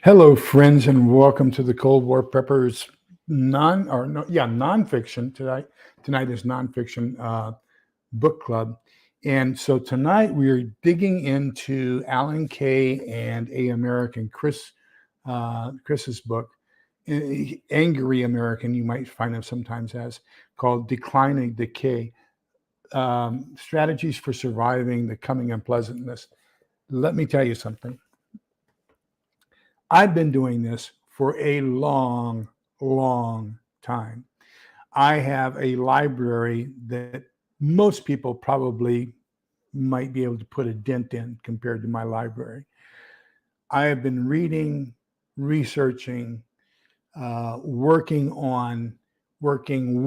Hello, friends, and welcome to the Cold War Preppers nonfiction. Tonight is nonfiction book club, and so tonight we are digging into Alan Kay and A. American Chris's book, Angry American. You might find him sometimes as called Decline and Decay: Strategies for Surviving the Coming Unpleasantness. Let me tell you something. I've been doing this for a long, long time. I have a library that most people probably might be able to put a dent in compared to my library. I have been reading, researching, working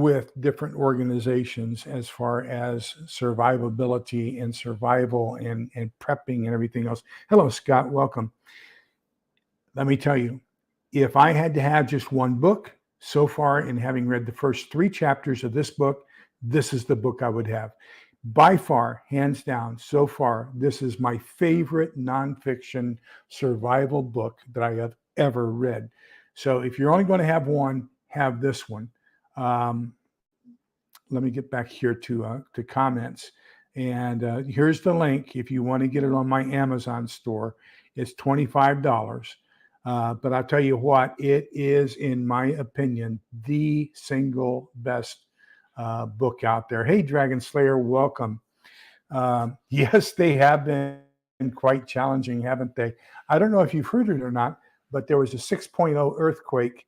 with different organizations as far as survivability and survival and prepping and everything else. Hello, Scott. Welcome. Let me tell you, if I had to have just one book so far, in having read the first 3 chapters of this book, this is the book I would have. By far, hands down, so far, this is my favorite nonfiction survival book that I have ever read. So if you're only going to have one, have this one. Let me get back here to comments. And here's the link. If you want to get it on my Amazon store, it's $25. But I'll tell you what, it is, in my opinion, the single best book out there. Hey, Dragon Slayer, welcome. Yes, they have been quite challenging, haven't they? I don't know if you've heard it or not, but there was a 6.0 earthquake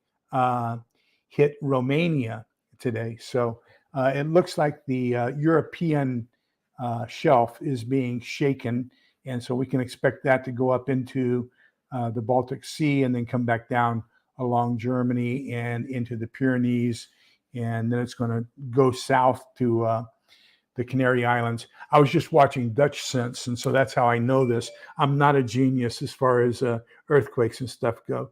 hit Romania today. So it looks like the European shelf is being shaken. And so we can expect that to go up into the Baltic Sea and then come back down along Germany and into the Pyrenees. And then it's going to go south to the Canary Islands. I was just watching Dutch Sense, and so that's how I know this. I'm not a genius as far as earthquakes and stuff go.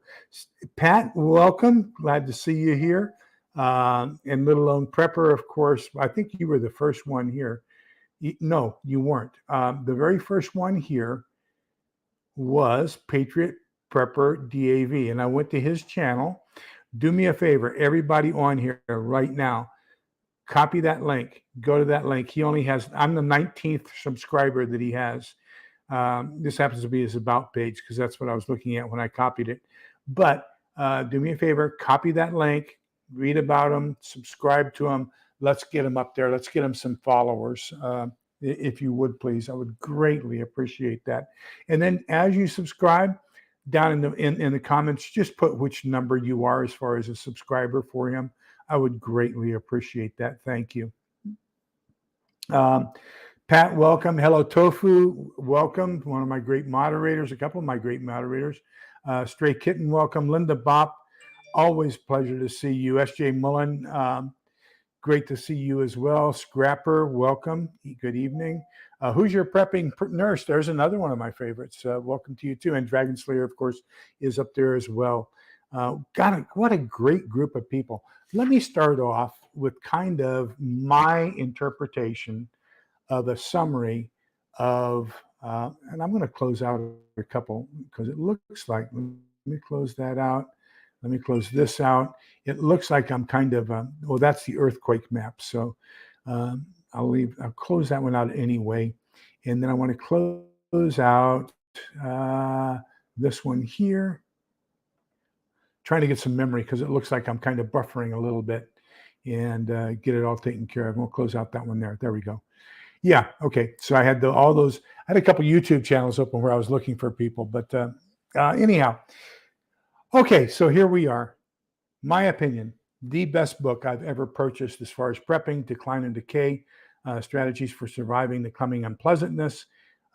Pat, welcome. Glad to see you here. And Little Lone Prepper, of course. I think you were the first one here. No, you weren't. The very first one here was Patriot Prepper DAV, and I went to his channel. Do me a favor, everybody on here right now, copy that link, go to that link. He only has, I'm the 19th subscriber that he has. This happens to be his about page because that's what I was looking at when I copied it. But do me a favor, copy that link, read about him, subscribe to him. Let's get him up there. Let's get him some followers. If you would, please, I would greatly appreciate that. And then as you subscribe, down in the comments, just put which number you are as far as a subscriber for him. I would greatly appreciate that. Thank you. Pat, welcome. Hello, Tofu, welcome. One of my great moderators, a couple of my great moderators. Stray Kitten, welcome. Linda Bopp, always pleasure to see you. SJ Mullen, great to see you as well. Scrapper, welcome. Good evening. Who's your prepping nurse? There's another one of my favorites. Welcome to you too. And Dragon Slayer, of course, is up there as well. What a great group of people. Let me start off with kind of my interpretation of a summary of, and I'm going to close out a couple because it looks like, let me close that out. Let me close this out. It looks like I'm kind of, well, that's the earthquake map. So I'll close that one out anyway. And then I want to close out this one here. Trying to get some memory because it looks like I'm kind of buffering a little bit and get it all taken care of. We'll close out that one there. There we go. Yeah. Okay. So I had all those, I had a couple YouTube channels open where I was looking for people, but anyhow. Okay, so here we are. My opinion, the best book I've ever purchased as far as prepping, decline and decay, strategies for surviving the coming unpleasantness,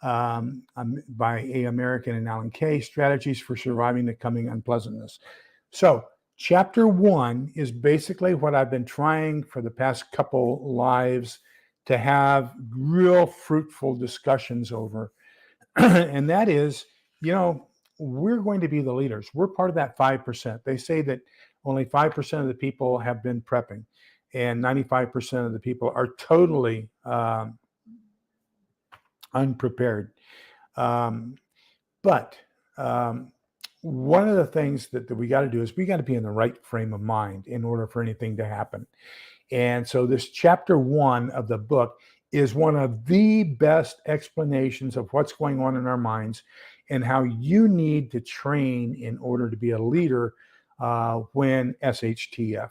by A. American and Alan Kay, strategies for surviving the coming unpleasantness. So chapter 1 is basically what I've been trying for the past couple lives to have real fruitful discussions over. And that is, we're going to be the leaders. We're part of that 5%. They say that only 5% of the people have been prepping, and 95% of the people are totally unprepared. But one of the things that we got to do is we got to be in the right frame of mind in order for anything to happen. And so this chapter 1 of the book is one of the best explanations of what's going on in our minds and how you need to train in order to be a leader when SHTF.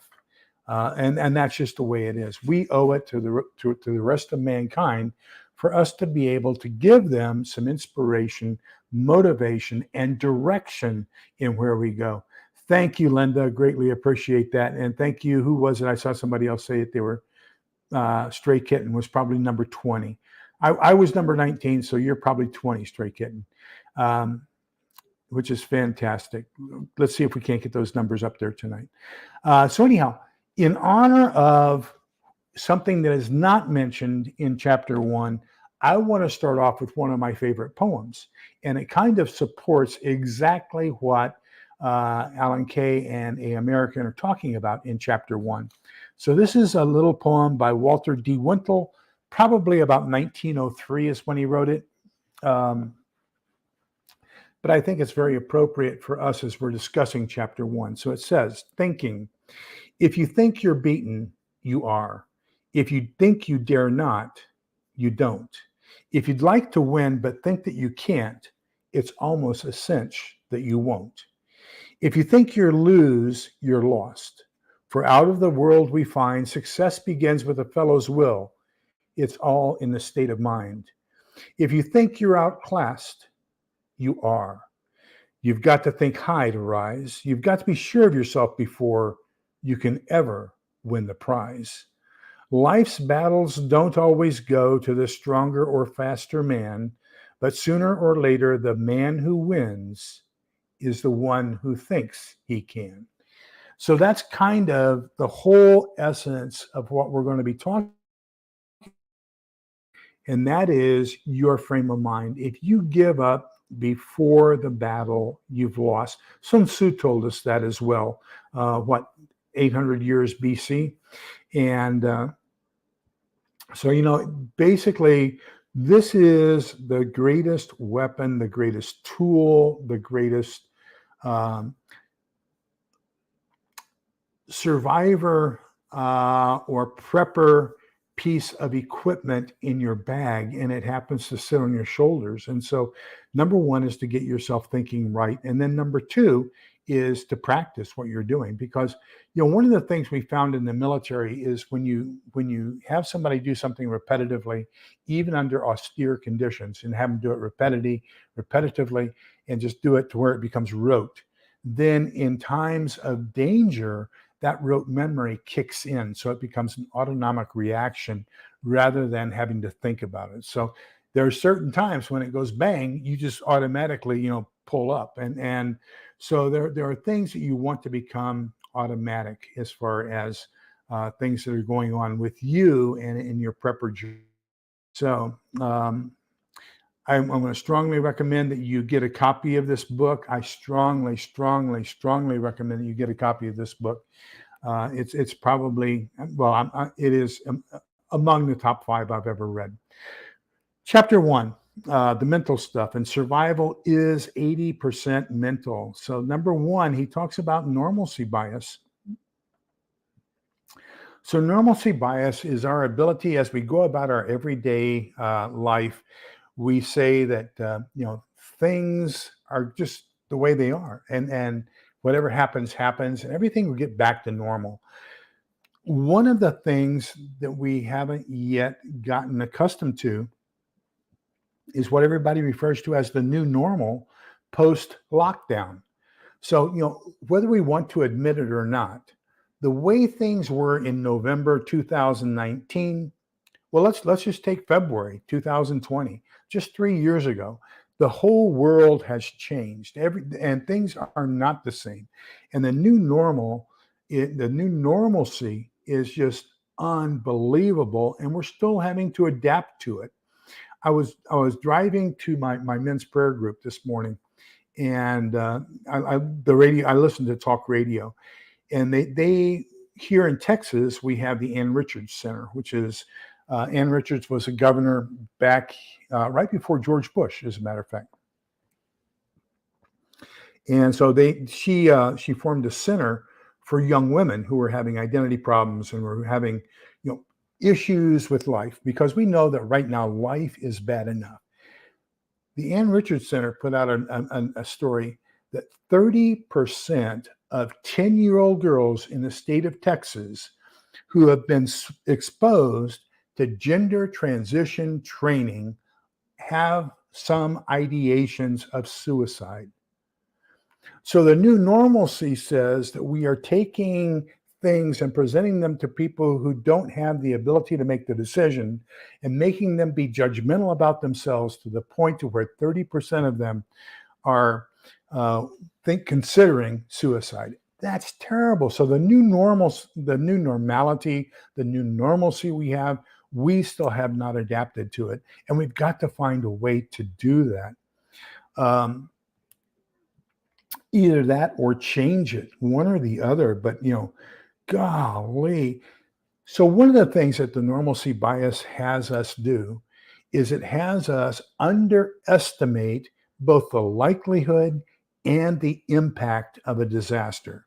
And that's just the way it is. We owe it to the rest of mankind for us to be able to give them some inspiration, motivation, and direction in where we go. Thank you, Linda. Greatly appreciate that. And thank you. Who was it? I saw somebody else say it. They were Stray Kitten was probably number 20. I was number 19, so you're probably 20, Stray Kitten, which is fantastic. Let's see if we can't get those numbers up there tonight. So anyhow, in honor of something that is not mentioned in chapter 1, I want to start off with one of my favorite poems. And it kind of supports exactly what Alan Kay and A American are talking about in chapter 1. So this is a little poem by Walter D. Wintle, probably about 1903 is when he wrote it. But I think it's very appropriate for us as we're discussing chapter 1. So it says, thinking, if you think you're beaten, you are. If you think you dare not, you don't. If you'd like to win but think that you can't, it's almost a cinch that you won't. If you think you're lose, you're lost. For out of the world we find success begins with a fellow's will. It's all in the state of mind. If you think you're outclassed, you are. You've got to think high to rise. You've got to be sure of yourself before you can ever win the prize. Life's battles don't always go to the stronger or faster man, but sooner or later, the man who wins is the one who thinks he can. So that's kind of the whole essence of what we're going to be talking about. And that is your frame of mind. If you give up before the battle, you've lost. Sun Tzu told us that as well, 800 years BC. And so, basically, this is the greatest weapon, the greatest tool, the greatest survivor or prepper piece of equipment in your bag, and it happens to sit on your shoulders. And so number 1 is to get yourself thinking right. And then number 2 is to practice what you're doing, because one of the things we found in the military is when you have somebody do something repetitively, even under austere conditions, and have them do it repetitively and just do it to where it becomes rote, then in times of danger, that rote memory kicks in. So it becomes an autonomic reaction rather than having to think about it. So there are certain times when it goes bang, you just automatically, pull up. And so there are things that you want to become automatic as far as things that are going on with you and in your prepper journey. So I'm going to strongly recommend that you get a copy of this book. I strongly, strongly, strongly recommend that you get a copy of this book. It's probably, it is among the top 5 I've ever read. Chapter 1, the mental stuff, and survival is 80% mental. So number 1, he talks about normalcy bias. So normalcy bias is our ability as we go about our everyday life. We say that, things are just the way they are, and whatever happens, happens, and everything will get back to normal. One of the things that we haven't yet gotten accustomed to is what everybody refers to as the new normal post-lockdown. So, whether we want to admit it or not, the way things were in November 2019, well, let's just take February 2020, just 3 years ago. The whole world has changed. And things are not the same. And the new normalcy is just unbelievable. And we're still having to adapt to it. I was driving to my men's prayer group this morning, and I listened to talk radio, and they here in Texas we have the Ann Richards Center, which is Ann Richards was a governor back right before George Bush, as a matter of fact. And so she formed a center for young women who were having identity problems and were having, issues with life, because we know that right now life is bad enough. The Ann Richards Center put out a story that 30% of 10-year-old girls in the state of Texas who have been exposed to gender transition training have some ideations of suicide. So the new normalcy says that we are taking things and presenting them to people who don't have the ability to make the decision and making them be judgmental about themselves to the point to where 30% of them are considering suicide. That's terrible. So the new normality, the new normalcy we still have not adapted to it. And we've got to find a way to do that. Either that or change it, one or the other. But, golly. So one of the things that the normalcy bias has us do is it has us underestimate both the likelihood and the impact of a disaster.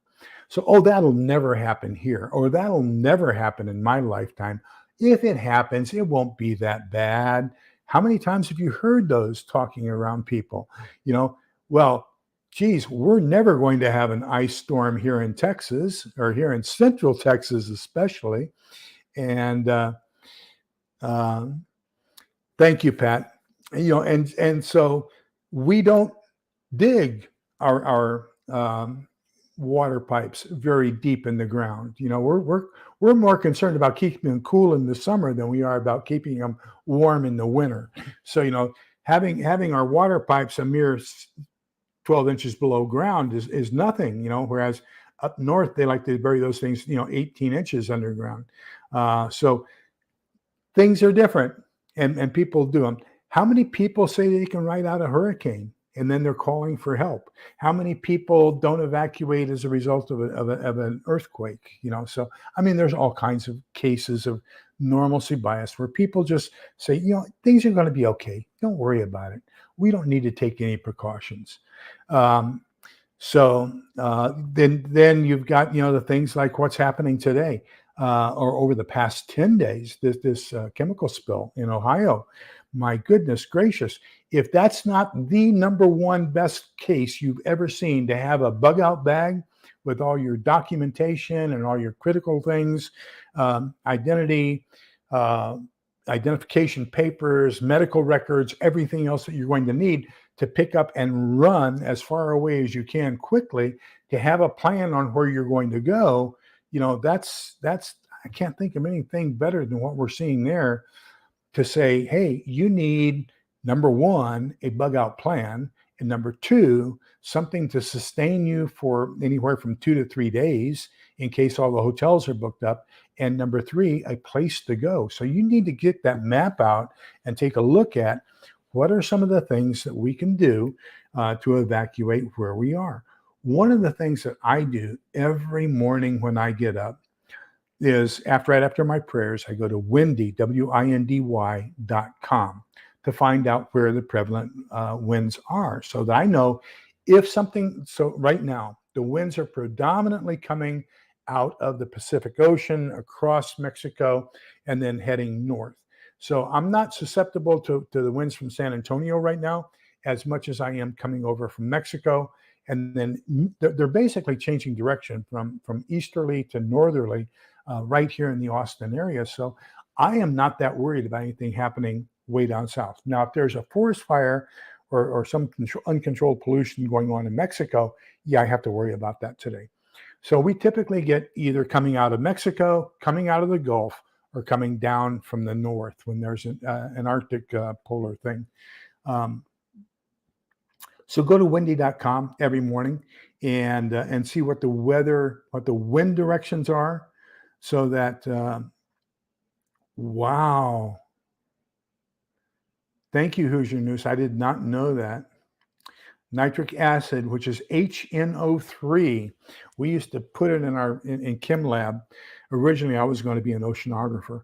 So, that'll never happen here, or that'll never happen in my lifetime. If it happens, it won't be that bad. How many times have you heard those talking around people? Well, geez, we're never going to have an ice storm here in Texas, or here in Central Texas especially. And thank you, Pat. And so we don't dig our water pipes very deep in the ground. We're more concerned about keeping them cool in the summer than we are about keeping them warm in the winter. So having our water pipes a mere 12 inches below ground is nothing. Whereas up north they like to bury those things 18 inches underground. So things are different, and people do them. How many people say they can ride out a hurricane and then they're calling for help? How many people don't evacuate as a result of an earthquake? So there's all kinds of cases of normalcy bias where people just say, things are going to be okay. Don't worry about it. We don't need to take any precautions. So then you've got the things like what's happening today, or over the past 10 days. This chemical spill in Ohio. My goodness gracious! If that's not the number one best case you've ever seen, to have a bug out bag with all your documentation and all your critical things, identification papers, medical records, everything else that you're going to need to pick up and run as far away as you can quickly, to have a plan on where you're going to go. That's I can't think of anything better than what we're seeing there, to say, hey, you need, number one, a bug out plan, and number two, something to sustain you for anywhere from 2 to 3 days in case all the hotels are booked up, and number three, a place to go. So you need to get that map out and take a look at what are some of the things that we can do to evacuate where we are. One of the things that I do every morning when I get up is, right after my prayers, I go to windy.com to find out where the prevalent winds are, so that I know if something. So right now, the winds are predominantly coming out of the Pacific Ocean, across Mexico, and then heading north. So I'm not susceptible to the winds from San Antonio right now as much as I am coming over from Mexico. And then they're basically changing direction from easterly to northerly right here in the Austin area. So I am not that worried about anything happening way down south. Now, if there's a forest fire or some uncontrolled pollution going on in Mexico, I have to worry about that today. So we typically get either coming out of Mexico, coming out of the Gulf, or coming down from the north when there's an Arctic polar thing. So go to windy.com every morning and see what the wind directions are, so that, wow. Thank you, Hoosier News. I did not know that. Nitric acid, which is HNO3. We used to put it in chem lab. Originally, I was going to be an oceanographer.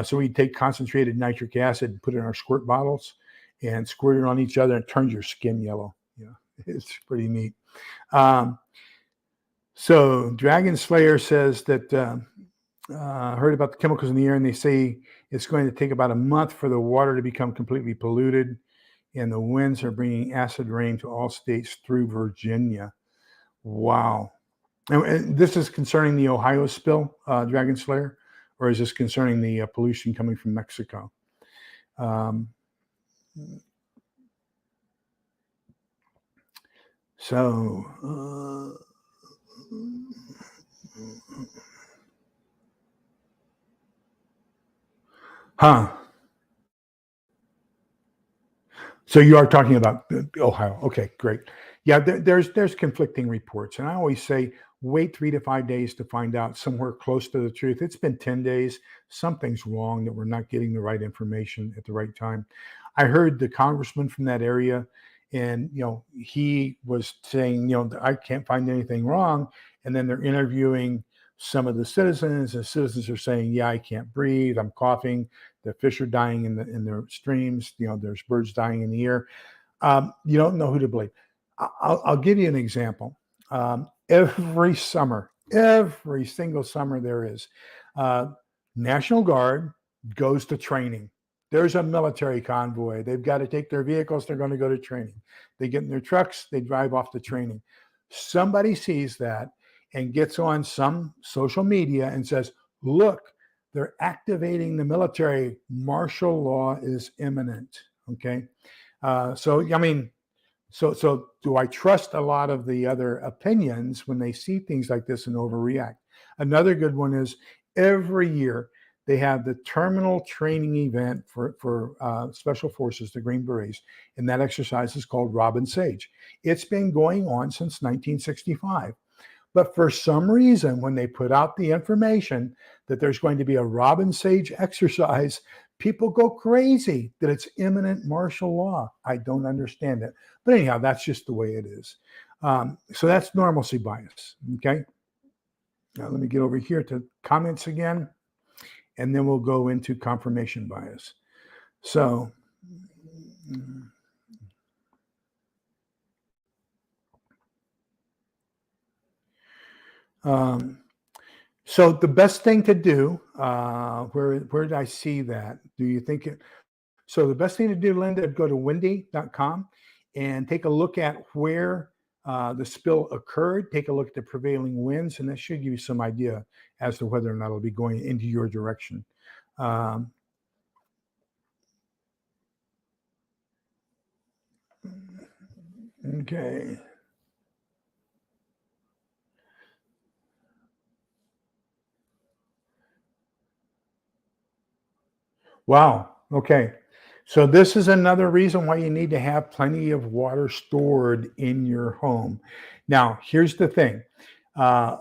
So we'd take concentrated nitric acid and put it in our squirt bottles and squirt it on each other, and it turns your skin yellow. It's pretty neat. Um, so Dragon Slayer says that heard about the chemicals in the air, and they say it's going to take about a month for the water to become completely polluted, and the winds are bringing acid rain to all states through Virginia. Wow. And this is concerning the Ohio spill, Dragon Slayer, or is this concerning the pollution coming from Mexico? Um, so, huh. So you are talking about Ohio. Okay, great. Yeah, there's conflicting reports, and I always say wait 3 to 5 days to find out somewhere close to the truth. It's been 10 days. Something's wrong that we're not getting the right information at the right time. I heard the congressman from that area, and he was saying, I can't find anything wrong, and then they're interviewing some of the citizens, and citizens are saying, yeah, I can't breathe, I'm coughing, the fish are dying in the streams. There's birds dying in the air. You don't know who to believe. I'll give you an example. Every single summer there is, uh, National Guard goes to training. There's a military convoy. They've got to take their vehicles. They're going to go to training. They get in their trucks. They drive off to training. Somebody sees that and gets on some social media and says, look, they're activating the military. Martial law is imminent. Okay. So do I trust a lot of the other opinions when they see things like this and overreact? Another good one is every year they have the terminal training event for special forces, the Green Berets, and that exercise is called Robin Sage. It's been going on since 1965. But for some reason, when they put out the information that there's going to be a Robin Sage exercise, people go crazy that it's imminent martial law. I don't understand it. But anyhow, that's just the way it is. So that's normalcy bias. Okay. Now let me get over here to comments again, and then we'll go into confirmation bias. So, so the best thing to do, where did I see that? Do you think it? So the best thing to do, Linda, go to windy.com and take a look at where the spill occurred. Take a look at the prevailing winds, and that should give you some idea as to whether or not it'll be going into your direction. Okay. Wow. Okay. So this is another reason why you need to have plenty of water stored in your home. Now, here's the thing. Uh,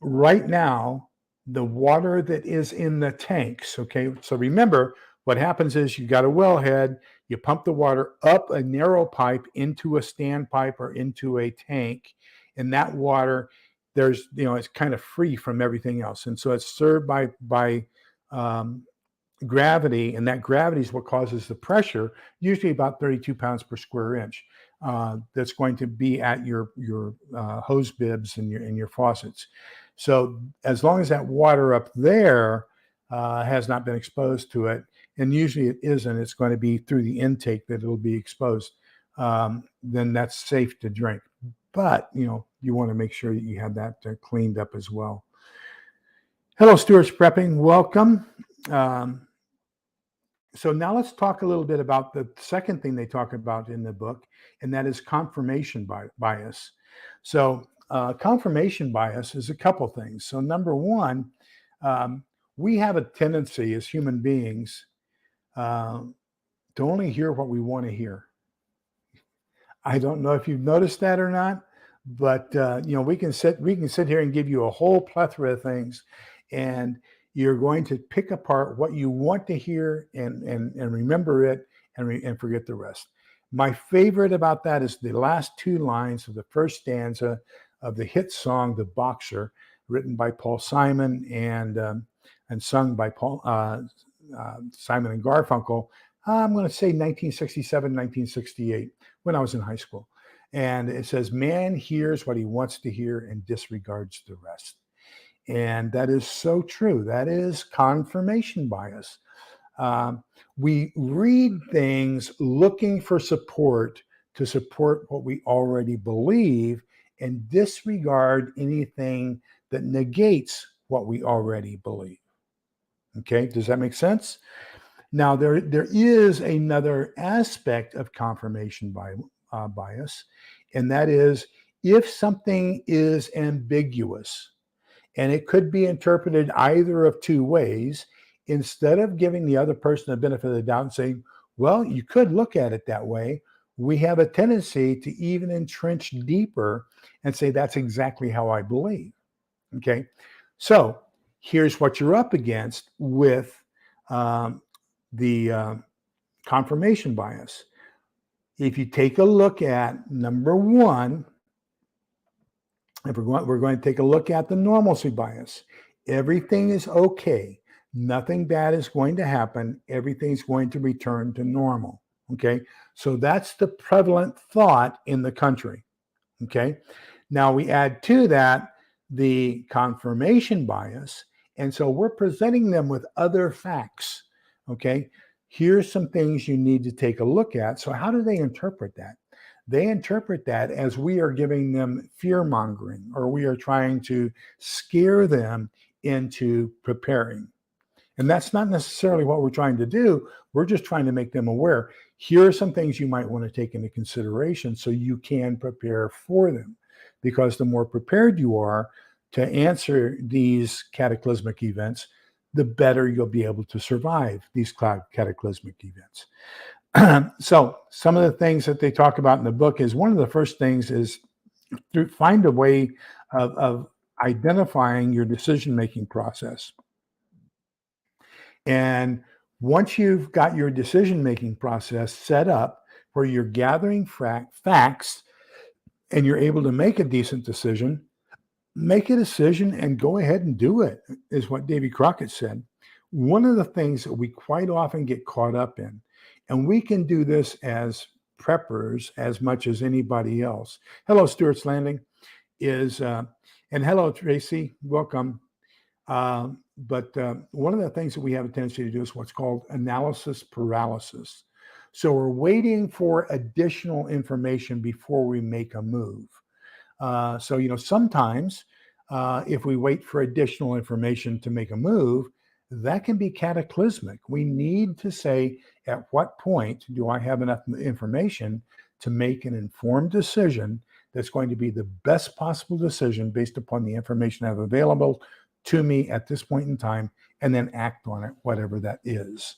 right now, the water that is in the tanks, okay? So remember, what happens is you got a wellhead, you pump the water up a narrow pipe into a standpipe or into a tank, and that water, it's kind of free from everything else. And so it's served by um, gravity, and that gravity is what causes the pressure, usually about 32 pounds per square inch. That's going to be at your hose bibs and your faucets. So as long as that water up there has not been exposed to it, and usually it isn't, it's going to be through the intake that it'll be exposed. Then that's safe to drink. But you want to make sure that you have that cleaned up as well. Hello, Stewart's Prepping. Welcome. So now let's talk a little bit about the second thing they talk about in the book, and that is confirmation bias. So confirmation bias is a couple things. So number one, we have a tendency as human beings uh, to only hear what we want to hear. I don't know if you've noticed that or not, but we can sit here and give you a whole plethora of things, and you're going to pick apart what you want to hear and remember it and forget the rest. My favorite about that is the last two lines of the first stanza of the hit song "The Boxer," written by Paul Simon and sung by Simon and Garfunkel. I'm going to say 1967, 1968, when I was in high school. And it says, man hears what he wants to hear and disregards the rest. And that is so true. That is confirmation bias. Um, we read things looking for support to support what we already believe and disregard anything that negates what we already believe. Okay, does that make sense? Now, there is another aspect of confirmation bias, and that is if something is ambiguous and it could be interpreted either of two ways, instead of giving the other person the benefit of the doubt and saying, well, you could look at it that way, we have a tendency to even entrench deeper and say, that's exactly how I believe. Okay. So here's what you're up against with um, the confirmation bias. If you take a look at number one, if we're going to take a look at the normalcy bias. Everything is okay. Nothing bad is going to happen. Everything's going to return to normal. Okay. So that's the prevalent thought in the country. Okay. Now we add to that the confirmation bias. And so we're presenting them with other facts. Okay. Here's some things you need to take a look at. So, how do they interpret that? They interpret that as we are giving them fear mongering, or we are trying to scare them into preparing. And that's not necessarily what we're trying to do. We're just trying to make them aware. Here are some things you might want to take into consideration so you can prepare for them. Because the more prepared you are to answer these cataclysmic events, the better you'll be able to survive these cataclysmic events. So some of the things that they talk about in the book is one of the first things is to find a way of identifying your decision-making process. And once you've got your decision-making process set up where you're gathering facts and you're able to make a decent decision, make a decision and go ahead and do it, is what Davy Crockett said. One of the things that we quite often get caught up in, and we can do this as preppers as much as anybody else. Hello, Stuart's Landing, and hello, Tracy, welcome. But one of the things that we have a tendency to do is what's called analysis paralysis. So we're waiting for additional information before we make a move. So sometimes if we wait for additional information to make a move, that can be cataclysmic. We need to say, at what point do I have enough information to make an informed decision that's going to be the best possible decision based upon the information I have available to me at this point in time, and then act on it, whatever that is.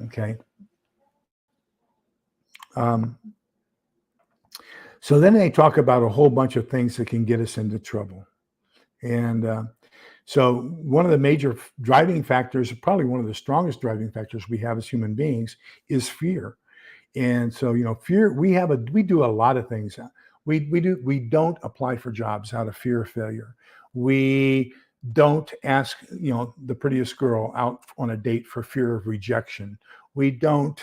Okay. So then they talk about a whole bunch of things that can get us into trouble. And so one of the major driving factors, probably one of the strongest driving factors we have as human beings, is fear. And so, fear, we do a lot of things. We don't apply for jobs out of fear of failure. We don't ask, the prettiest girl out on a date for fear of rejection. We don't,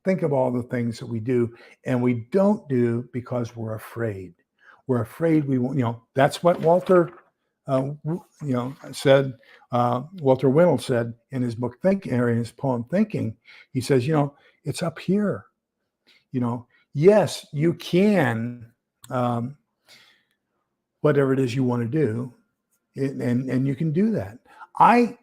think of all the things that we do, and we don't do because we're afraid. We're afraid we won't, that's what Walter, said, Walter Wintle said in his book, Thinking, or in his poem, Thinking. He says, it's up here. Yes, you can, whatever it is you want to do, and you can do that. I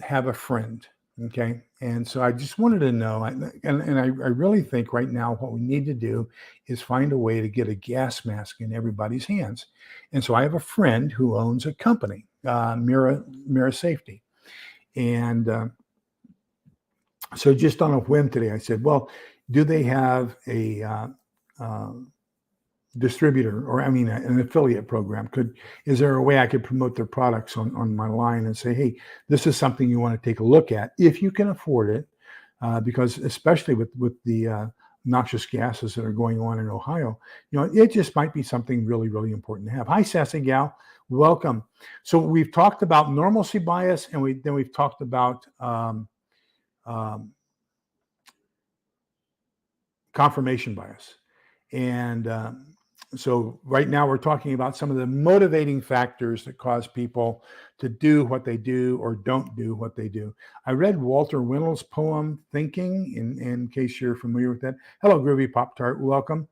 have a friend, okay, and so I just wanted to know, and I really think right now what we need to do is find a way to get a gas mask in everybody's hands. And so I have a friend who owns a company, Mira Safety, and so just on a whim today, I said, well, do they have a distributor, or an affiliate program? Is there a way I could promote their products on my line and say, hey, this is something you want to take a look at if you can afford it, because especially with the noxious gases that are going on in Ohio, it just might be something really, really important to have. Hi, Sassy Gal, welcome. So we've talked about normalcy bias, and we've talked about confirmation bias. And so right now we're talking about some of the motivating factors that cause people to do what they do or don't do what they do. I read Walter Wintel's poem Thinking, in case you're familiar with that. Hello, Groovy Pop Tart, welcome.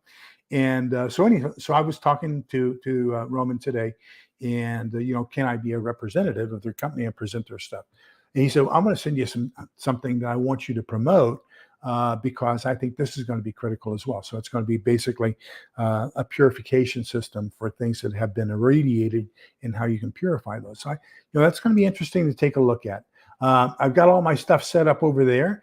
And so I was talking to Roman today, and can I be a representative of their company and present their stuff? And he said, well, I'm going to send you something that I want you to promote because I think this is going to be critical as well. So it's going to be basically a purification system for things that have been irradiated and how you can purify those. So that's going to be interesting to take a look at. I've got all my stuff set up over there.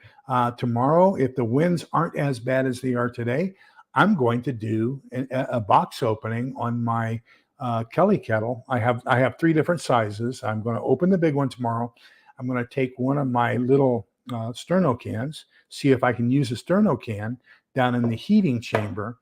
Tomorrow, if the winds aren't as bad as they are today, I'm going to do a box opening on my Kelly kettle. I have 3 different sizes. I'm going to open the big one tomorrow. I'm going to take one of my little sterno cans, see if I can use a sterno can down in the heating chamber.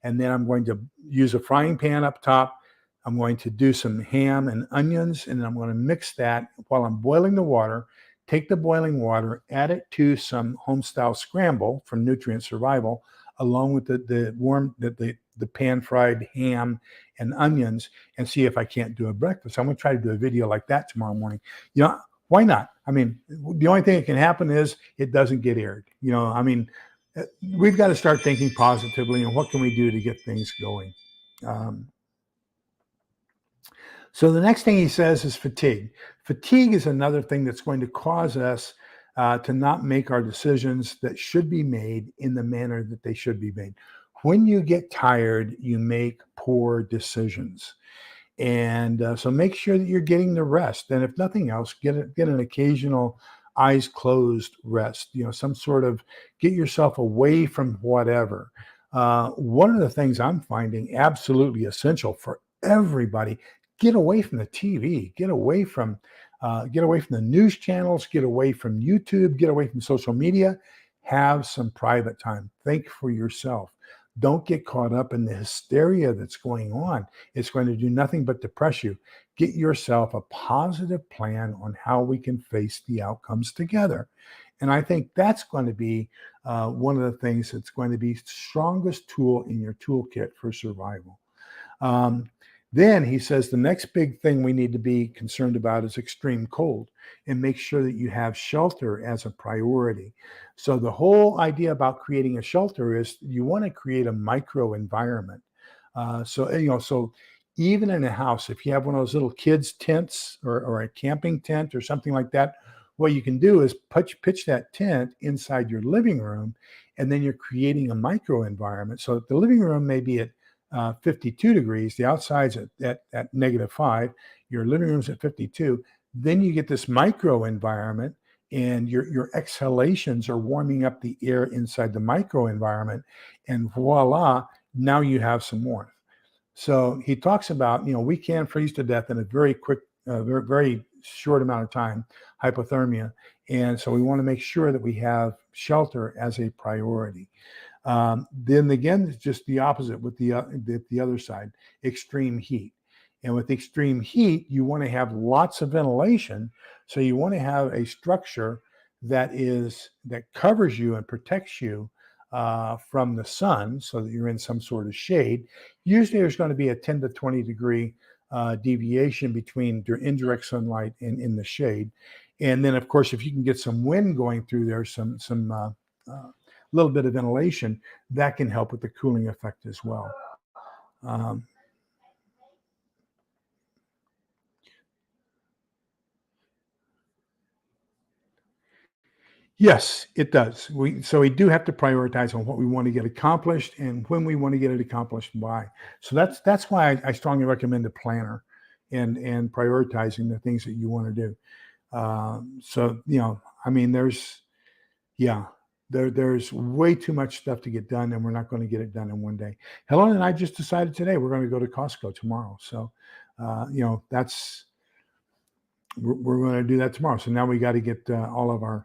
And then I'm going to use a frying pan up top. I'm going to do some ham and onions, and I'm going to mix that while I'm boiling the water. Take the boiling water, add it to some homestyle scramble from Nutrient Survival, along with the pan fried ham and onions, and see if I can't do a breakfast. I'm going to try to do a video like that tomorrow morning. Why not? I mean, the only thing that can happen is it doesn't get aired. We've got to start thinking positively, and what can we do to get things going? So the next thing he says is fatigue. Fatigue is another thing that's going to cause us to not make our decisions that should be made in the manner that they should be made. When you get tired, you make poor decisions. And so make sure that you're getting the rest. And if nothing else, get an occasional eyes closed rest, some sort of get yourself away from whatever. One of the things I'm finding absolutely essential for everybody, get away from the TV, get away from the news channels, get away from YouTube, get away from social media, have some private time. Think for yourself. Don't get caught up in the hysteria that's going on. It's going to do nothing but depress you. Get yourself a positive plan on how we can face the outcomes together. And I think that's going to be one of the things that's going to be the strongest tool in your toolkit for survival. Then he says the next big thing we need to be concerned about is extreme cold, and make sure that you have shelter as a priority. So the whole idea about creating a shelter is you want to create a micro environment. So even in a house, if you have one of those little kids tents or a camping tent or something like that, what you can do is pitch that tent inside your living room, and then you're creating a micro environment. So the living room may be at 52 degrees, the outside's at -5, your living room's at 52, then you get this micro environment, and your exhalations are warming up the air inside the micro environment, and voila, now you have some warmth. So he talks about, we can freeze to death in a very quick, very, very short amount of time, hypothermia. And so we want to make sure that we have shelter as a priority. Then again, it's just the opposite with the other side, extreme heat. And with extreme heat, you want to have lots of ventilation. So you want to have a structure that covers you and protects you from the sun, so that you're in some sort of shade. Usually there's going to be a 10 to 20 degree deviation between your indirect sunlight and in the shade. And then, of course, if you can get some wind going through there, some little bit of ventilation, that can help with the cooling effect as well. Yes, it does. So we do have to prioritize on what we want to get accomplished and when we want to get it accomplished by. So that's why I strongly recommend a planner and prioritizing the things that you want to do. There's way too much stuff to get done, and we're not going to get it done in one day. Helen and I just decided today we're going to go to Costco tomorrow. So, we're going to do that tomorrow. So now we got to get all of our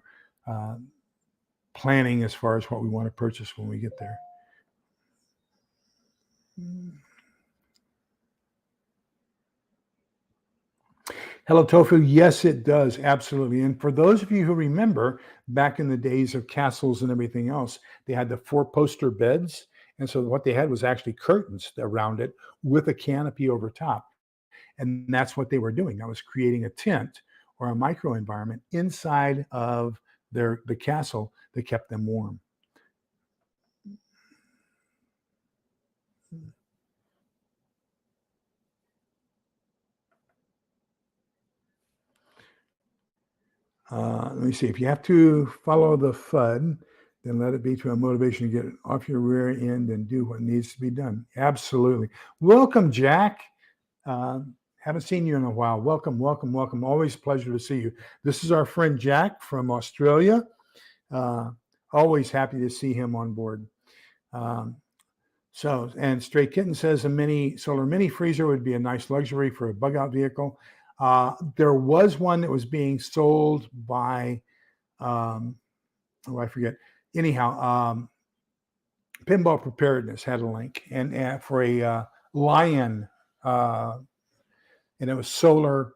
planning as far as what we want to purchase when we get there. Hello Tofu, yes, it does. Absolutely. And for those of you who remember back in the days of castles and everything else, they had the four-poster beds. And so what they had was actually curtains around it with a canopy over top. And that's what they were doing. That was creating a tent or a microenvironment inside of the castle that kept them warm. Let me see. If you have to follow the FUD, then let it be to a motivation to get off your rear end and do what needs to be done. Absolutely. Welcome, Jack. Haven't seen you in a while. Welcome, welcome, welcome. Always a pleasure to see you. This is our friend Jack from Australia. Uh, Always happy to see him on board. Um, and Stray Kitten says a solar mini freezer would be a nice luxury for a bug out vehicle. There was one that was being sold by, um, oh, I forget. Anyhow, Pinball Preparedness had a link and for a Lion, uh, and it was solar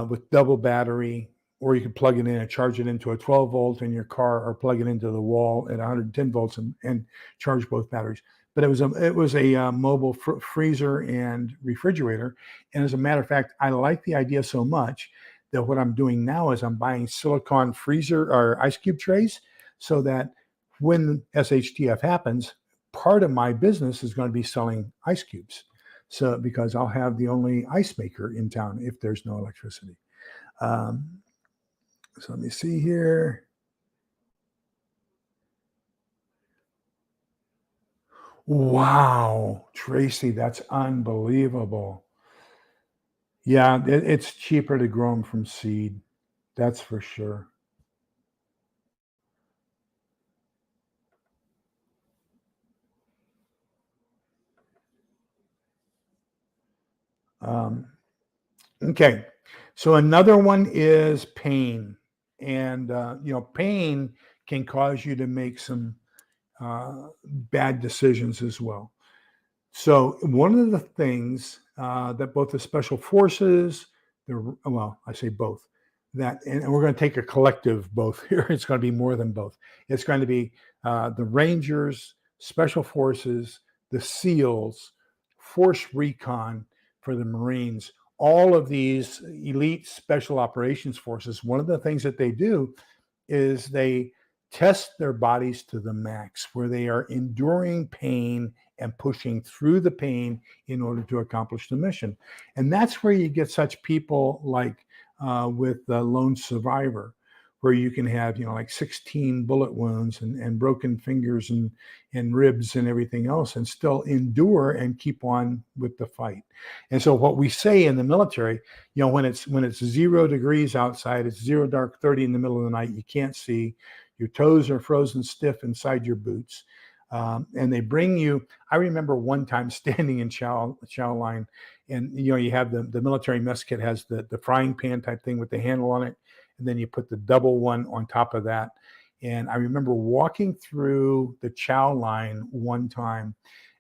with double battery, or you could plug it in and charge it into a 12 volt in your car, or plug it into the wall at 110 volts and charge both batteries. But it was a mobile freezer and refrigerator. And as a matter of fact, I like the idea so much that what I'm doing now is I'm buying silicone freezer or ice cube trays, so that when SHTF happens, part of my business is going to be selling ice cubes. So because I'll have the only ice maker in town if there's no electricity. Um, so let me see here. Wow, Tracy, that's unbelievable. Yeah, it's cheaper to grow them from seed. That's for sure. Um, okay, so another one is pain, and pain can cause you to make some bad decisions as well. So one of the things that both the special forces, I say both, and we're going to take a collective both here. It's going to be more than both. It's going to be the Rangers, special forces, the SEALs, force recon for the Marines. All of these elite special operations forces, one of the things that they do is they test their bodies to the max, where they are enduring pain and pushing through the pain in order to accomplish the mission. And that's where you get such people like with the lone survivor, where you can have, like 16 bullet wounds and broken fingers and ribs and everything else, and still endure and keep on with the fight. And so what we say in the military, when it's 0 degrees outside, it's zero dark 30 in the middle of the night, you can't see, your toes are frozen stiff inside your boots. And they bring you. I remember one time standing in chow line, and you have the military mess kit has the frying pan type thing with the handle on it, and then you put the double one on top of that. And I remember walking through the chow line one time,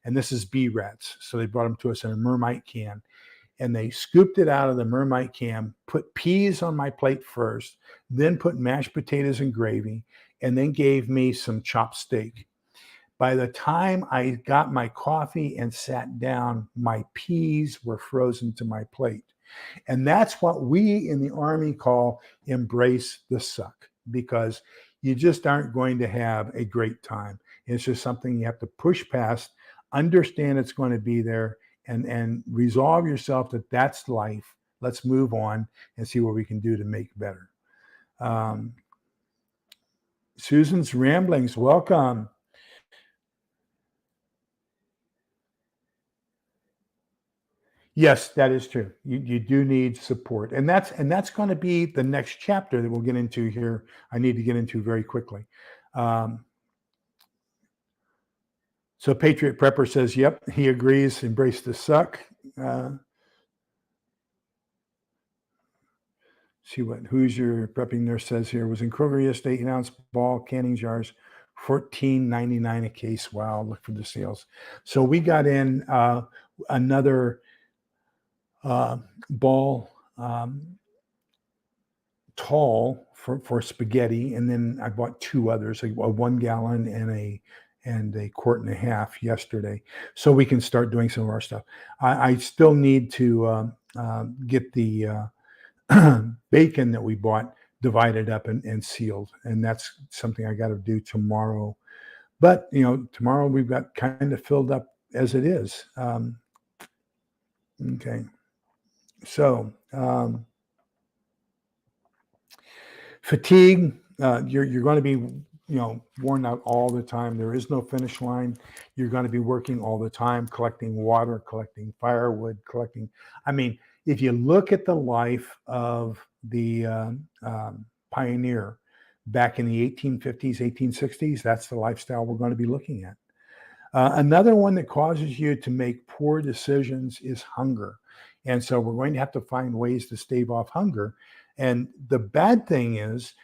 and this is bee rats, so they brought them to us in a Mermite can, and they scooped it out of the Mermite can, put peas on my plate first, then put mashed potatoes and gravy, and then gave me some chopped steak. By the time I got my coffee and sat down, my peas were frozen to my plate. And that's what we in the Army call embrace the suck, because you just aren't going to have a great time. It's just something you have to push past, understand it's going to be there, and resolve yourself that that's life. Let's move on and see what we can do to make better. Um, Susan's Ramblings, welcome. Yes, that is true. You do need support, and that's going to be the next chapter that we'll get into here. I need to get into very quickly. Um, so Patriot Prepper says, "Yep, he agrees. Embrace the suck." Uh, see what Hoosier Prepping Nurse says here. Was in Kroger yesterday. 8-ounce ball canning jars, $14.99 a case. Wow, look for the sales. So we got in another ball tall for spaghetti, and then I bought two others, a 1 gallon and a quart and a half yesterday, so we can start doing some of our stuff. I still need to get the bacon that we bought divided up and sealed, and that's something I got to do tomorrow. But tomorrow we've got kind of filled up as it is. Okay, so. Fatigue, you're going to be, worn out all the time. There is no finish line. You're going to be working all the time, collecting water, collecting firewood, collecting. I mean, if you look at the life of the pioneer back in the 1850s, 1860s, that's the lifestyle we're going to be looking at. Another one that causes you to make poor decisions is hunger. And so we're going to have to find ways to stave off hunger. And the bad thing is,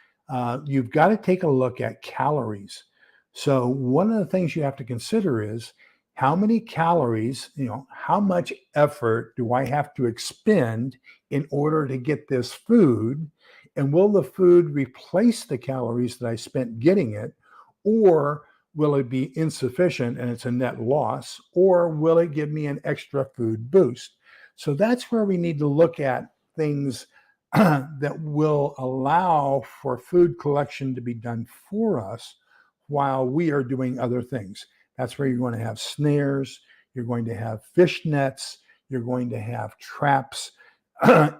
you've got to take a look at calories. So one of the things you have to consider is how many calories, how much effort do I have to expend in order to get this food? And will the food replace the calories that I spent getting it? Or will it be insufficient and it's a net loss? Or will it give me an extra food boost? So that's where we need to look at things that will allow for food collection to be done for us while we are doing other things. That's where you're going to have snares, you're going to have fish nets, you're going to have traps,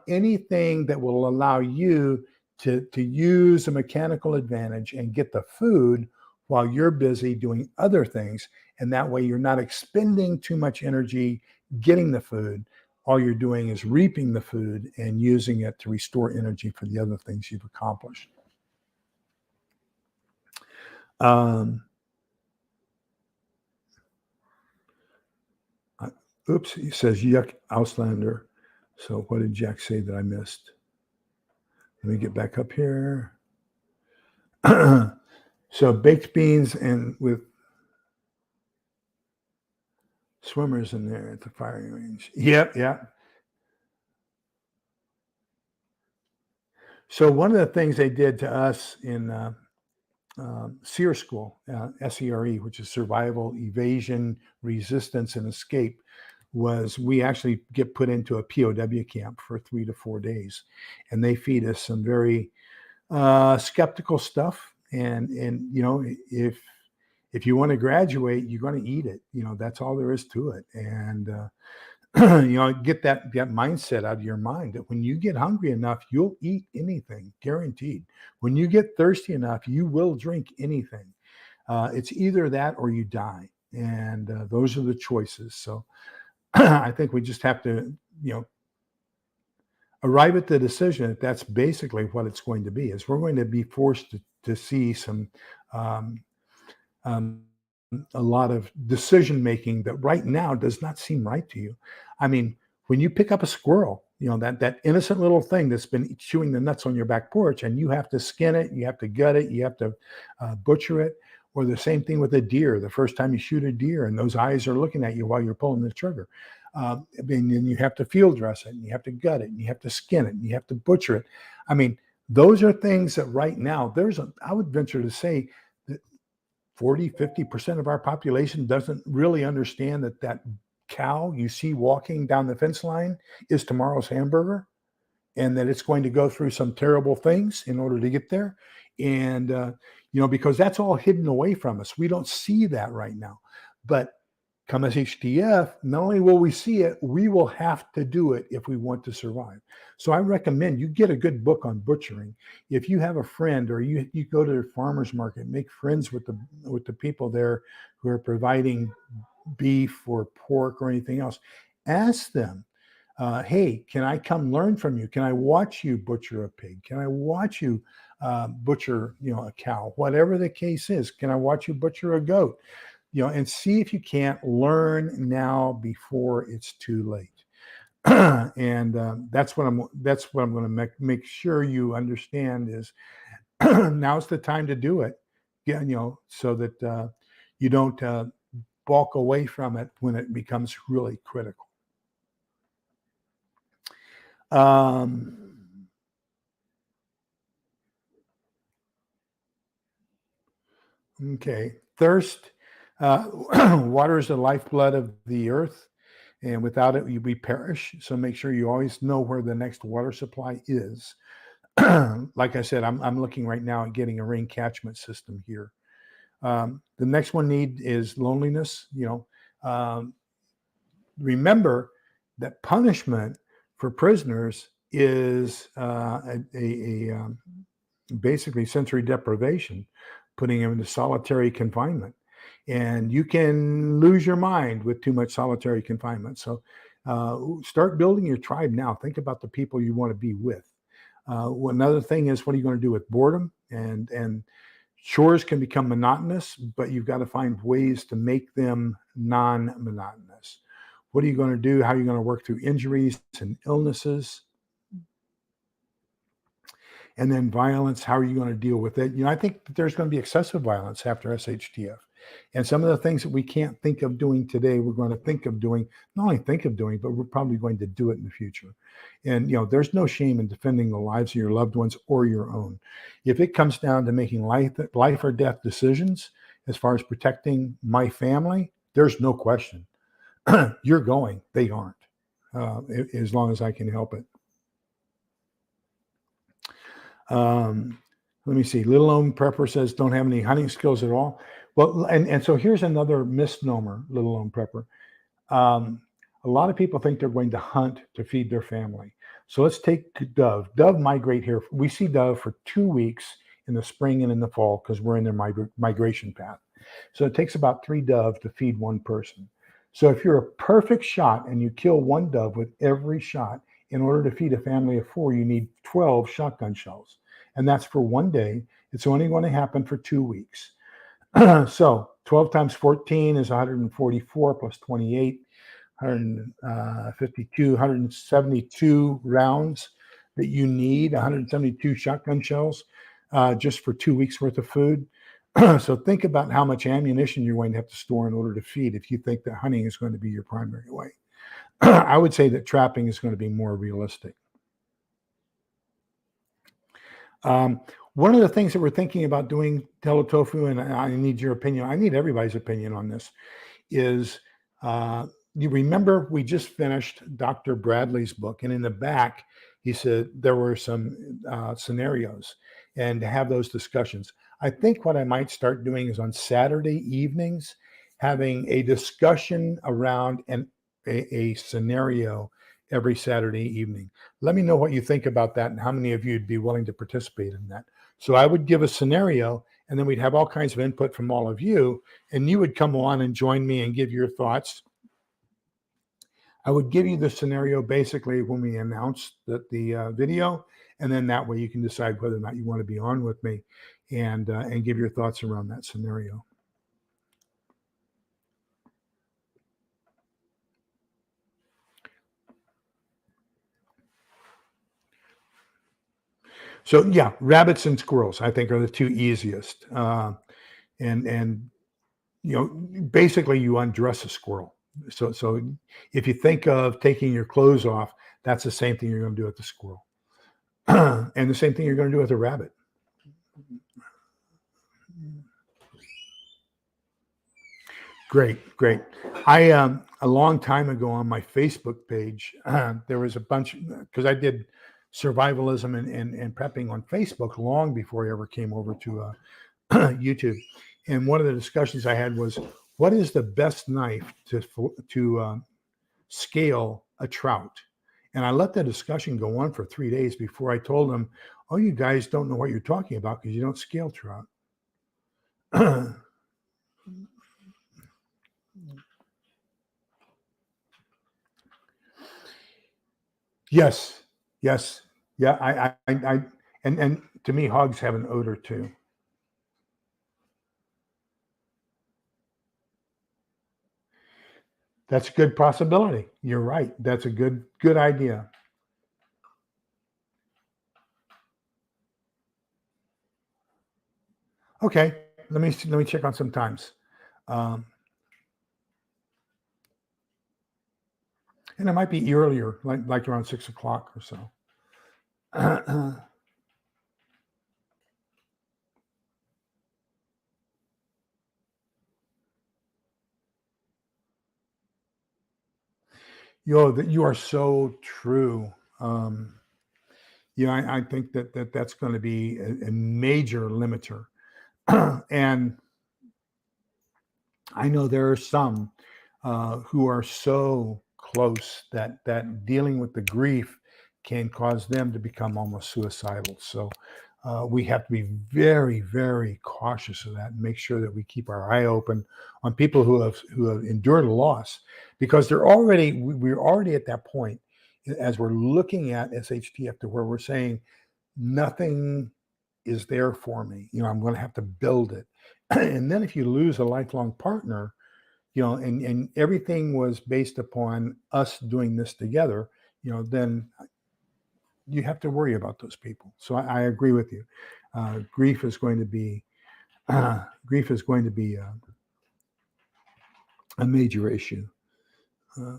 anything that will allow you to use a mechanical advantage and get the food while you're busy doing other things. And that way you're not expending too much energy getting the food. All you're doing is reaping the food and using it to restore energy for the other things you've accomplished. Oops, he says yuck, Auslander. So what did Jack say that I missed? Let me get back up here. So baked beans and with swimmers in there at the firing range. Yep, yeah. So one of the things they did to us in SEER school, SERE, which is Survival, Evasion, Resistance, and Escape, was we actually get put into a POW camp for 3 to 4 days, and they feed us some very skeptical stuff. And if you want to graduate, you're going to eat it. That's all there is to it. And get that mindset out of your mind that when you get hungry enough, you'll eat anything, guaranteed. When you get thirsty enough, you will drink anything. It's either that or you die. And those are the choices. So I think we just have to, arrive at the decision that that's basically what it's going to be, is we're going to be forced to see some, a lot of decision making that right now does not seem right to you. I mean, when you pick up a squirrel, that innocent little thing that's been chewing the nuts on your back porch, and you have to skin it, you have to gut it, you have to butcher it. Or the same thing with a deer. The first time you shoot a deer and those eyes are looking at you while you're pulling the trigger. And then you have to field dress it, and you have to gut it, and you have to skin it, and you have to butcher it. I mean, those are things that right now I would venture to say that 40-50% of our population doesn't really understand that cow you see walking down the fence line is tomorrow's hamburger, and that it's going to go through some terrible things in order to get there. And, because that's all hidden away from us. We don't see that right now. But come as HTF, not only will we see it, we will have to do it if we want to survive. So I recommend you get a good book on butchering. If you have a friend, or you go to the farmer's market, make friends with the people there who are providing beef or pork or anything else, ask them, hey, can I come learn from you? Can I watch you butcher a pig? Can I watch you butcher, a cow? Whatever the case is, can I watch you butcher a goat? And see if you can't learn now before it's too late. And that's what I'm going to make sure you understand is now's the time to do it. Yeah, so that you don't balk away from it when it becomes really critical. Um, okay. Thirst. Water is the lifeblood of the earth, and without it, we perish. So make sure you always know where the next water supply is. Like I said, I'm looking right now at getting a rain catchment system here. The next one need is loneliness. Remember that punishment for prisoners is basically sensory deprivation, putting them into solitary confinement. And you can lose your mind with too much solitary confinement. So start building your tribe now. Think about the people you want to be with. Another thing is, what are you going to do with boredom? And chores can become monotonous, but you've got to find ways to make them non-monotonous. What are you going to do? How are you going to work through injuries and illnesses? And then violence, how are you going to deal with it? I think that there's going to be excessive violence after SHTF. And some of the things that we can't think of doing today, we're going to think of doing, not only think of doing, but we're probably going to do it in the future. And, there's no shame in defending the lives of your loved ones or your own. If it comes down to making life or death decisions, as far as protecting my family, there's no question. You're going, they aren't, as long as I can help it. Let me see. Little Lone Prepper says, don't have any hunting skills at all. Well, and so here's another misnomer, Little Lone Prepper. A lot of people think they're going to hunt to feed their family. So let's take dove. Dove migrate here. We see dove for 2 weeks in the spring and in the fall because we're in their migration path. So it takes about 3 dove to feed one person. So if you're a perfect shot and you kill 1 dove with every shot, in order to feed a family of 4, you need 12 shotgun shells. And that's for 1 day. It's only going to happen for 2 weeks. So 12 times 14 is 144 plus 28, 152, 172 rounds that you need, 172 shotgun shells just for 2 weeks worth of food. So think about how much ammunition you're going to have to store in order to feed if you think that hunting is going to be your primary way. I would say that trapping is going to be more realistic. One of the things that we're thinking about doing, Teletofu, and I need your opinion, I need everybody's opinion on this, is you remember we just finished Dr. Bradley's book, and in the back, he said there were some scenarios and to have those discussions. I think what I might start doing is on Saturday evenings, having a discussion around a scenario every Saturday evening. Let me know what you think about that and how many of you would be willing to participate in that. So I would give a scenario, and then we'd have all kinds of input from all of you, and you would come on and join me and give your thoughts. I would give you the scenario basically when we announce the video, and then that way you can decide whether or not you want to be on with me and give your thoughts around that scenario. So yeah, rabbits and squirrels, I think, are the 2 easiest. And basically you undress a squirrel. So if you think of taking your clothes off, that's the same thing you're going to do with the squirrel. And the same thing you're going to do with a rabbit. Great. I a long time ago on my Facebook page, there was a bunch, because I did survivalism and prepping on Facebook long before I ever came over to YouTube. And one of the discussions I had was, what is the best knife to scale a trout? And I let the discussion go on for 3 days before I told them, oh, you guys don't know what you're talking about because you don't scale trout. Yes. Yeah. And to me, hogs have an odor too. That's a good possibility. You're right. That's a good idea. Okay. Let me check on some times. Um, And it might be earlier, like around 6 o'clock or so. That you are so true. Um, I think that's going to be a major limiter. And I know there are some who are so close that dealing with the grief can cause them to become almost suicidal. So we have to be very, very cautious of that and make sure that we keep our eye open on people who have endured a loss, because we're already at that point as we're looking at SHTF to where we're saying nothing is there for me. I'm going to have to build it. And then if you lose a lifelong partner, and everything was based upon us doing this together, then you have to worry about those people. So I agree with you. Grief is going to be grief is going to be a major issue. Uh,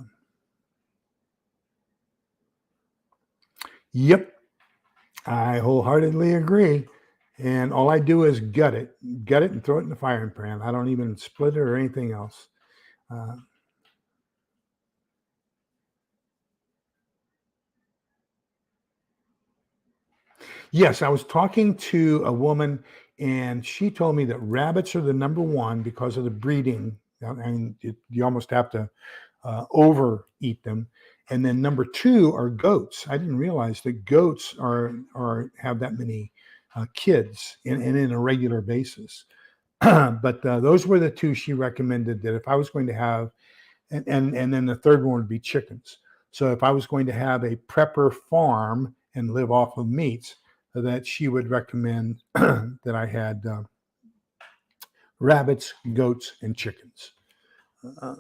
yep, I wholeheartedly agree. And all I do is gut it, and throw it in the firing pan. I don't even split it or anything else. Uh, Yes, I was talking to a woman, and she told me that rabbits are the number one because of the breeding. And you almost have to overeat them. And then number two are goats. I didn't realize that goats are have that many kids in a regular basis. But those were the two she recommended that if I was going to have, and then the third one would be chickens. So if I was going to have a prepper farm and live off of meats, that she would recommend that I had rabbits, goats, and chickens. Uh,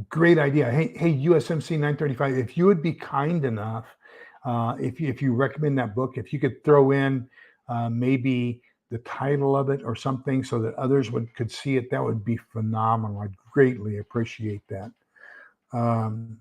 Great idea. Hey, USMC 935. If you would be kind enough, if you recommend that book, if you could throw in maybe the title of it or something so that others could see it, that would be phenomenal. I'd greatly appreciate that. Um,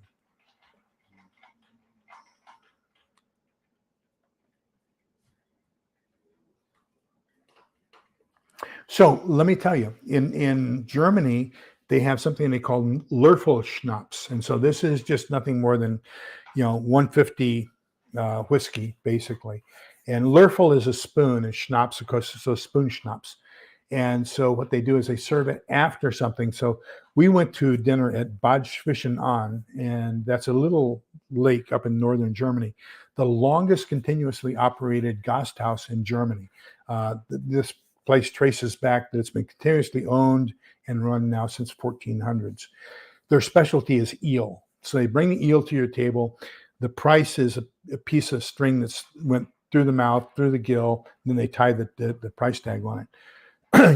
so let me tell you, in Germany, they have something they call Löffel schnapps, and so this is just nothing more than 150 whiskey basically. And Löffel is a spoon, and schnapps, of course, so spoon schnapps. And so what they do is they serve it after something. So we went to dinner at Bad Schwischen an, and that's a little lake up in northern Germany, the longest continuously operated Gasthaus in Germany. This place traces back that it's been continuously owned and run now since 1400s. Their specialty is eel. So they bring the eel to your table. The price is a piece of string that's went through the mouth, through the gill, and then they tie the price tag on it.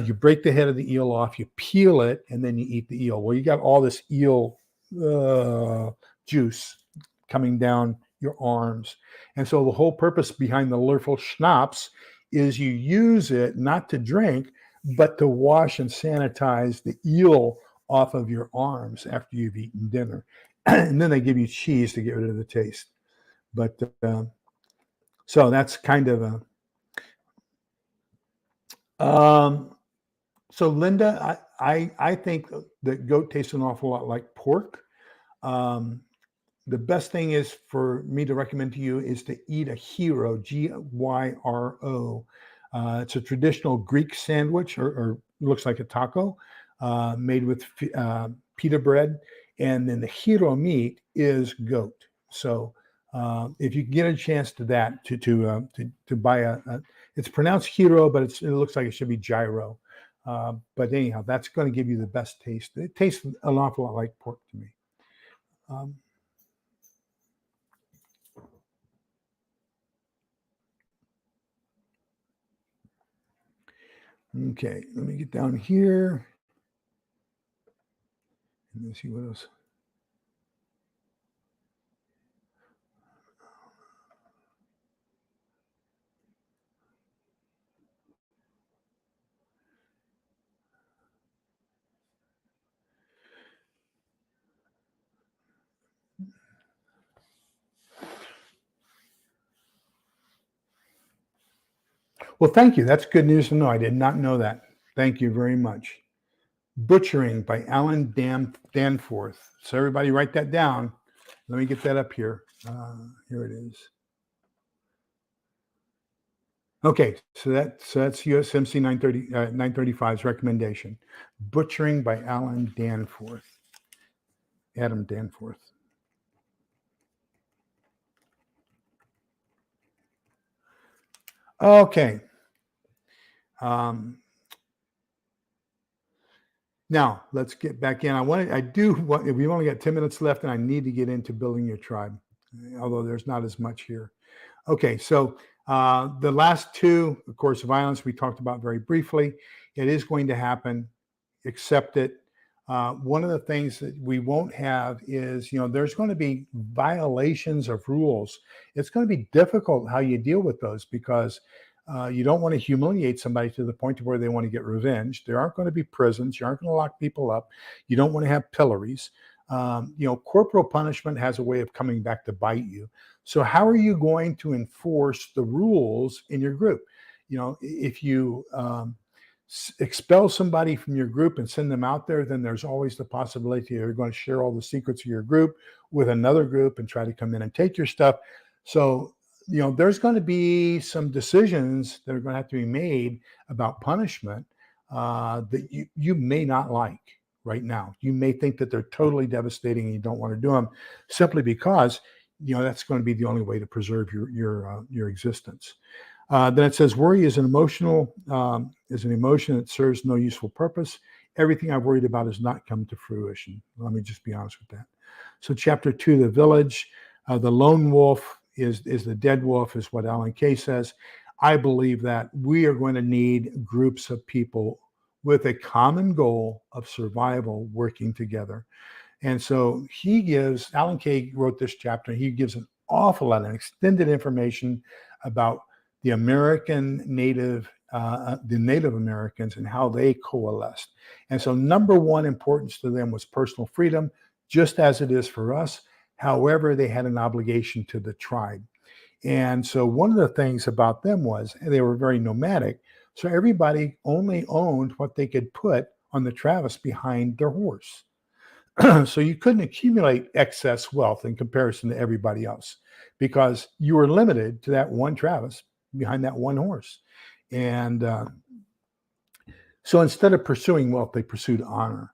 You break the head of the eel off, you peel it, and then you eat the eel. Well, you got all this eel uh, juice coming down your arms. And so the whole purpose behind the Löffel Schnapps is you use it not to drink, but to wash and sanitize the eel off of your arms after you've eaten dinner. And then they give you cheese to get rid of the taste. But so that's kind of um, so Linda, I think that goat tastes an awful lot like pork. Um, the best thing is for me to recommend to you is to eat a gyro, Gyro. It's a traditional Greek sandwich, or looks like a taco, made with pita bread, and then the gyro meat is goat. So if you get a chance to buy it's pronounced gyro, but it looks like it should be gyro. But anyhow, that's going to give you the best taste. It tastes an awful lot like pork to me. Um, Okay, let me get down here and see what else. Well, thank you. That's good news to know. I did not know that. Thank you very much. Butchering by Alan Danforth. So everybody write that down. Let me get that up here. Here it is. Okay, so that's USMC 935's recommendation. Butchering by Alan Danforth. Adam Danforth. Okay. Now let's get back in. We've only got 10 minutes left, and I need to get into building your tribe, although there's not as much here. Okay, so the last two, of course, violence we talked about very briefly. It is going to happen. Accept it. One of the things that we won't have is, there's going to be violations of rules. It's going to be difficult how you deal with those because you don't want to humiliate somebody to the point of where they want to get revenge. There aren't going to be prisons. You aren't going to lock people up. You don't want to have pillories. Corporal punishment has a way of coming back to bite you. So how are you going to enforce the rules in your group? If you expel somebody from your group and send them out there, then there's always the possibility you're going to share all the secrets of your group with another group and try to come in and take your stuff. So, there's going to be some decisions that are going to have to be made about punishment that you may not like right now. You may think that they're totally devastating and you don't want to do them simply because, that's going to be the only way to preserve your existence. Then it says, worry is an emotion that serves no useful purpose. Everything I've worried about has not come to fruition. Let me just be honest with that. So chapter 2, the village, the lone wolf is the dead wolf, is what Alan Kay says. I believe that we are going to need groups of people with a common goal of survival working together. And so Alan Kay wrote this chapter. He gives an awful lot of extended information about the Native Americans and how they coalesced. And so number one importance to them was personal freedom, just as it is for us. However, they had an obligation to the tribe. And so one of the things about them was they were very nomadic. So everybody only owned what they could put on the Travis behind their horse. So you couldn't accumulate excess wealth in comparison to everybody else because you were limited to that one Travis behind that one horse. And so instead of pursuing wealth, they pursued honor.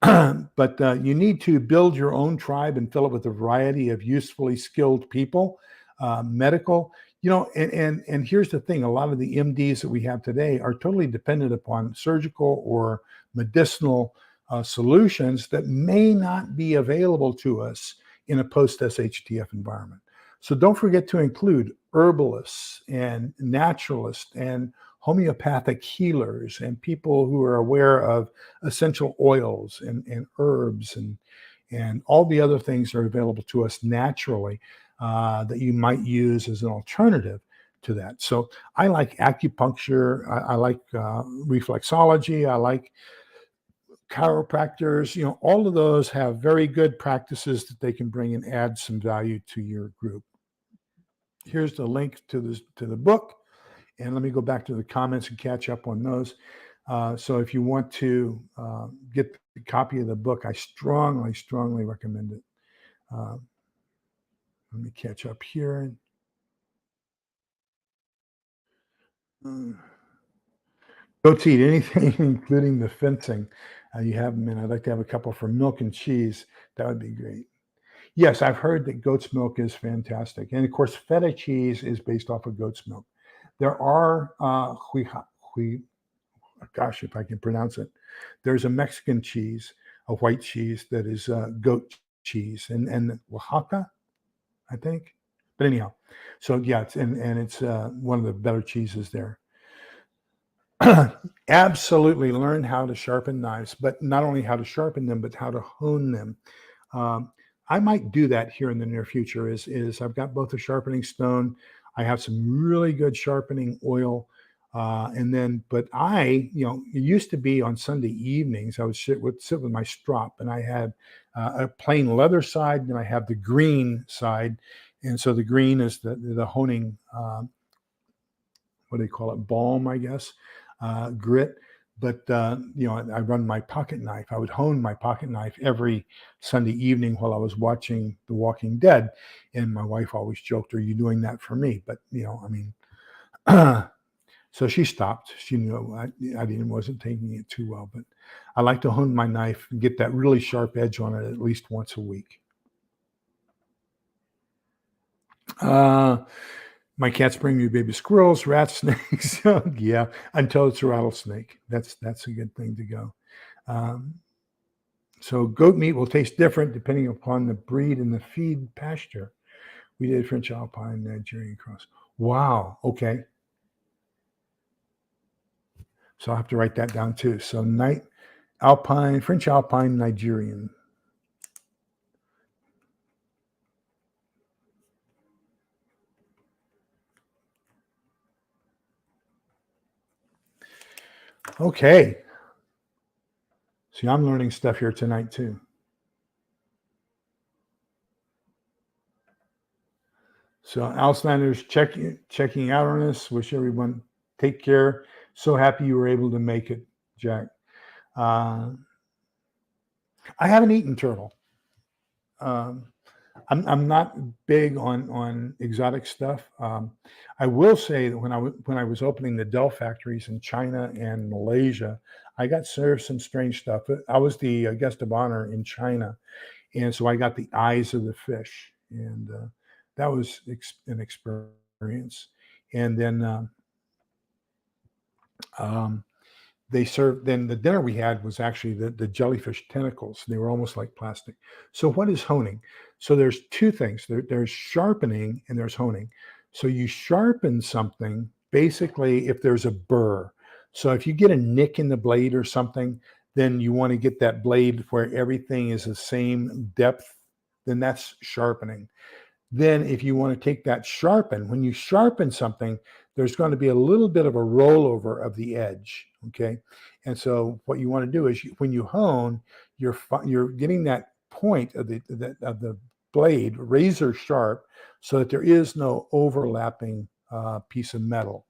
But you need to build your own tribe and fill it with a variety of usefully skilled people, medical, and here's the thing. A lot of the MDs that we have today are totally dependent upon surgical or medicinal solutions that may not be available to us in a post-SHTF environment. So don't forget to include herbalists and naturalists and homeopathic healers and people who are aware of essential oils and herbs and all the other things that are available to us naturally that you might use as an alternative to that. So I like acupuncture. I like reflexology. I like chiropractors. All of those have very good practices that they can bring and add some value to your group. Here's the link to the book. And let me go back to the comments and catch up on those. So if you want to get the copy of the book, I strongly, strongly recommend it. Let me catch up here. Goat's eat anything, including the fencing. You have them in. I'd like to have a couple for milk and cheese. That would be great. Yes, I've heard that goat's milk is fantastic. And of course, feta cheese is based off of goat's milk. There are, gosh, if I can pronounce it, there's a Mexican cheese, a white cheese that is goat cheese, and Oaxaca, I think. But anyhow, so yeah, it's one of the better cheeses there. Absolutely learn how to sharpen knives, but not only how to sharpen them, but how to hone them. I might do that here in the near future. Is I've got both a sharpening stone. I have some really good sharpening oil. But it used to be on Sunday evenings, I would sit with my strop, and I had a plain leather side, and I have the green side. And so the green is the honing what do they call it, balm, I guess, grit. But I run my pocket knife. I would hone my pocket knife every Sunday evening while I was watching The Walking Dead, and my wife always joked, "Are you doing that for me?" But I mean, so she stopped. She knew I didn't wasn't taking it too well. But I like to hone my knife and get that really sharp edge on it at least once a week. Uh, my cats bring me baby squirrels, rats, snakes. Yeah, until it's a rattlesnake. That's a good thing to go. Um, so goat meat will taste different depending upon the breed and the feed pasture. We did French Alpine, Nigerian cross. Wow. Okay. So I'll have to write that down too. So night Alpine, French Alpine, Nigerian. Okay. See, I'm learning stuff here tonight too. So Alslanders checking out on us. Wish everyone take care. So happy you were able to make it, Jack. Uh, I haven't eaten turtle. Um, I'm not big on exotic stuff. I will say that when I was opening the Dell factories in China and Malaysia, I got served some strange stuff. I was the guest of honor in China, and so I got the eyes of the fish, and that was an experience. And then um, they served. Then the dinner we had was actually the jellyfish tentacles. They were almost like plastic. So what is honing? So there's two things. There's sharpening and there's honing. So you sharpen something basically if there's a burr. So if you get a nick in the blade or something, then you want to get that blade where everything is the same depth. Then that's sharpening. Then if you want to take that sharpen, when you sharpen something, there's going to be a little bit of a rollover of the edge. Okay. And so what you want to do is when you hone, you're getting that point of the blade razor sharp so that there is no overlapping piece of metal.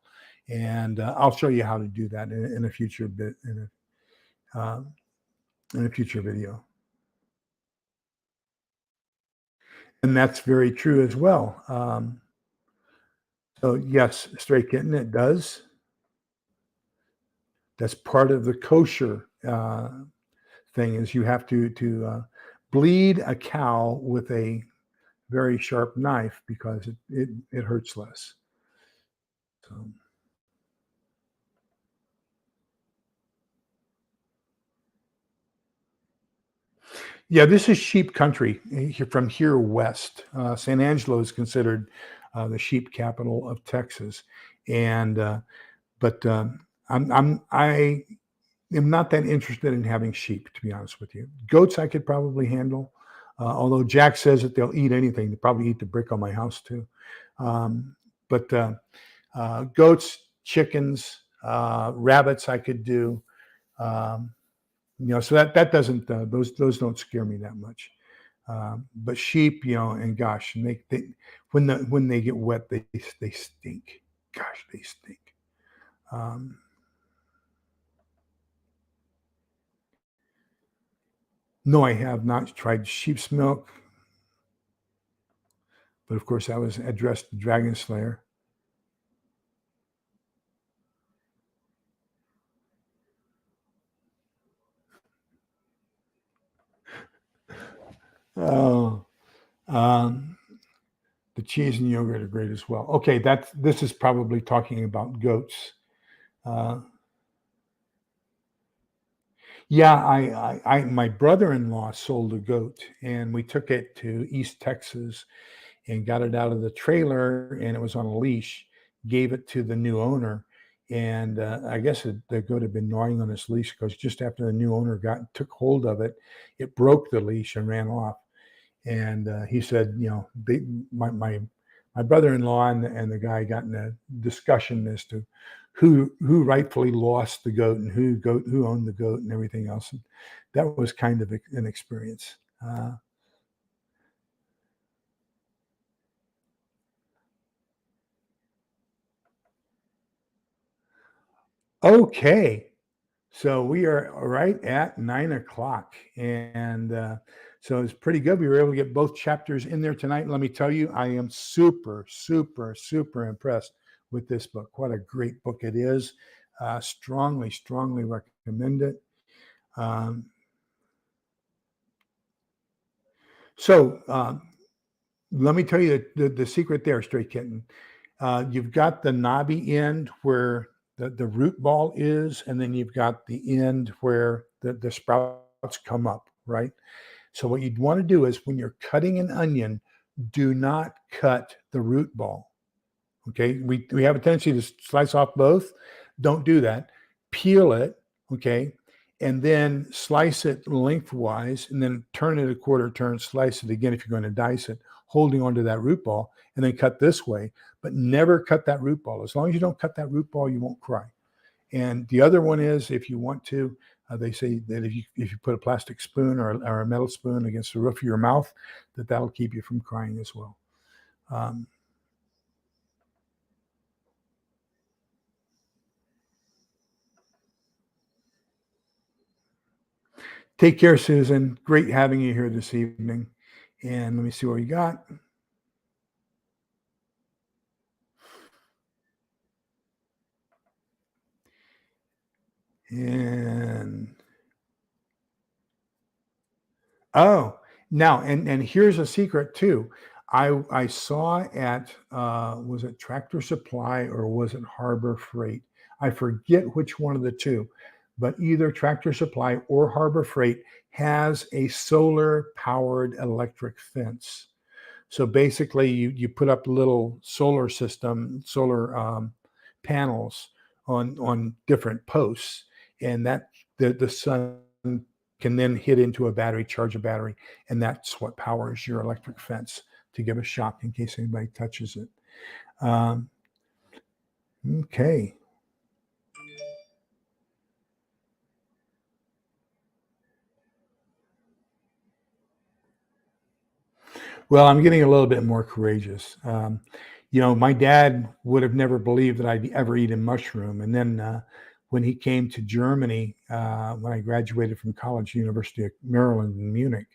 And I'll show you how to do that in a future bit in a future video. And that's very true as well. So yes, straight kitten, it does. That's part of the kosher thing is you have to bleed a cow with a very sharp knife because it hurts less. So yeah, this is sheep country from here west. San Angelo is considered the sheep capital of Texas, and but I am not that interested in having sheep, to be honest with you. Goats I could probably handle, although Jack says that they'll eat anything. They probably eat the brick on my house too. Um, but goats, chickens, rabbits I could do. Um, so that doesn't those don't scare me that much. But sheep, and gosh, and they when they get wet, they stink. Gosh, they stink. Um, no, I have not tried sheep's milk. But of course, that was addressed to Dragon Slayer. Oh, um, the cheese and yogurt are great as well. Okay, this is probably talking about goats. Uh, yeah, my brother-in-law sold a goat, and we took it to East Texas and got it out of the trailer, and it was on a leash. Gave it to the new owner, and I guess the goat had been gnawing on his leash because just after the new owner took hold of it, it broke the leash and ran off. And he said, my brother-in-law and the guy got in a discussion as to who rightfully lost the goat and who owned the goat and everything else. And that was kind of an experience. Okay. So we are right at 9 o'clock. And so it's pretty good. We were able to get both chapters in there tonight. Let me tell you, I am super, super, super impressed with this book. What a great book it is. Strongly, strongly recommend it. Um, so let me tell you the secret there, Stray Kitten. You've got the knobby end where the root ball is, and then you've got the end where the sprouts come up, right? So what you'd want to do is when you're cutting an onion, do not cut the root ball. Okay. We have a tendency to slice off both. Don't do that. Peel it. Okay. And then slice it lengthwise and then turn it a quarter turn, slice it again if you're going to dice it, holding onto that root ball, and then cut this way, but never cut that root ball. As long as you don't cut that root ball, you won't cry. And the other one is if you want to, they say that if you put a plastic spoon or a metal spoon against the roof of your mouth, that'll keep you from crying as well. Um, Take care, Susan. Great having you here this evening. And let me see what we got. And oh, now and here's a secret too. I saw at was it Tractor Supply or was it Harbor Freight? I forget which one of the two, but either Tractor Supply or Harbor Freight has a solar powered electric fence. So basically, you put up little solar panels on different posts, and that the sun can then hit into a battery, charge a battery, and that's what powers your electric fence to give a shock in case anybody touches it. Um, okay. Well, I'm getting a little bit more courageous. My dad would have never believed that I'd ever eat a mushroom. And then when he came to Germany, when I graduated from college, University of Maryland in Munich,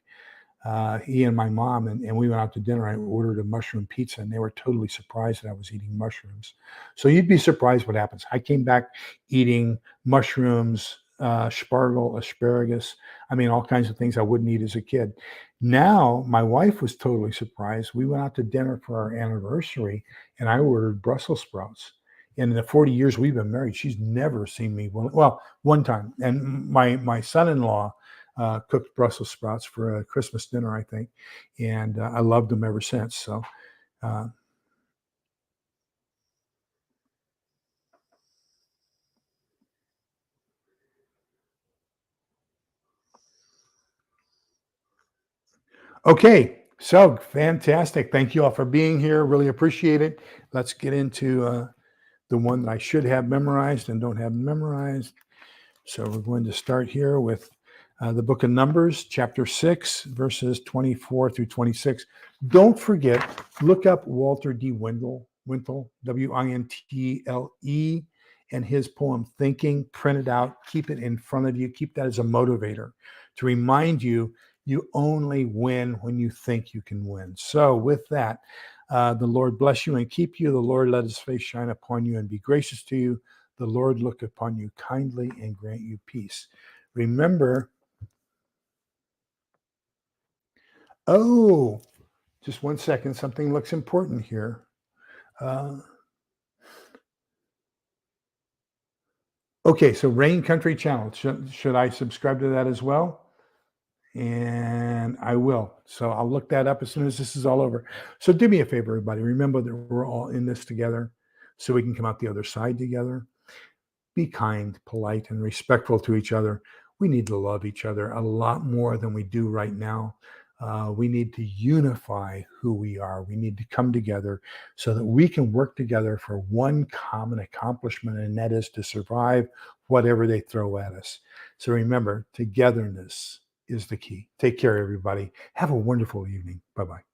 he and my mom and we went out to dinner. I ordered a mushroom pizza, and they were totally surprised that I was eating mushrooms. So you'd be surprised what happens. I came back eating mushrooms, spargle, asparagus. I mean, all kinds of things I wouldn't eat as a kid. Now my wife was totally surprised. We went out to dinner for our anniversary, and I ordered Brussels sprouts. And in the 40 years we've been married, she's never seen me. Well, one time, and my son-in-law cooked Brussels sprouts for a Christmas dinner, I think, and I loved them ever since. So, uh, okay, so fantastic. Thank you all for being here. Really appreciate it. Let's get into the one that I should have memorized and don't have memorized. So we're going to start here with the book of Numbers, chapter 6, verses 24 through 26. Don't forget, look up Walter D. Wintle, Wintle, and his poem Thinking, print it out, keep it in front of you, keep that as a motivator to remind you you only win when you think you can win. So, with that, the Lord bless you and keep you. The Lord let his face shine upon you and be gracious to you. The Lord look upon you kindly and grant you peace. Remember, oh, just one second. Something looks important here. Uh, okay, so Rain Country Channel. Should I subscribe to that as well? And I will. So I'll look that up as soon as this is all over. So do me a favor, everybody. Remember that we're all in this together so we can come out the other side together. Be kind, polite, and respectful to each other. We need to love each other a lot more than we do right now. We need to unify who we are. We need to come together so that we can work together for one common accomplishment, and that is to survive whatever they throw at us. So remember, togetherness is the key. Take care, everybody. Have a wonderful evening. Bye bye.